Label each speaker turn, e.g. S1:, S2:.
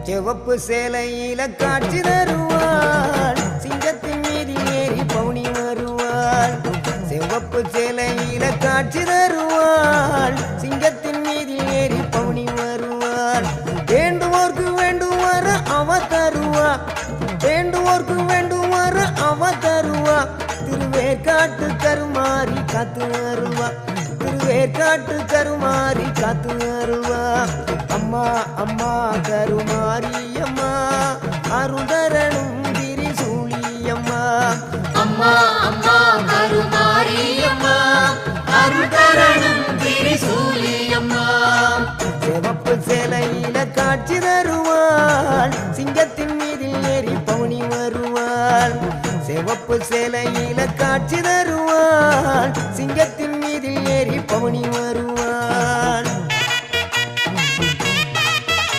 S1: சிவப்பு சேலையில காட்சி தருவாள் சிங்கத்தின் மீதில் ஏறி பவுனி வருவாள் சிவப்பு சேலையில காட்சி தருவாள் சிங்கத்தின் மீதில் ஏறி பவுனி வருவாள் வேண்டுவோர்க்கு வேண்டுவார அவ தருவா வேண்டுவோர்க்கு வேண்டுவார அவ தருவா திருவேற்காட்டு கருமாறி காத்து வருவா திருவேற்காட்டு கருமாறி காத்து வருவா அம்மா அம்மா கருமாரி அம்மா அருதரணும் திரிசூலியம்மா
S2: அம்மா அம்மா கருமாரி அம்மா அருதரணும் திரிசூலியம்மா
S1: சிவப்பு சேலையில காட்சி தருவாள் சிங்கத்தின் மீதில் ஏறி பவுனி வருவாள் சிவப்பு சேலையில காட்சி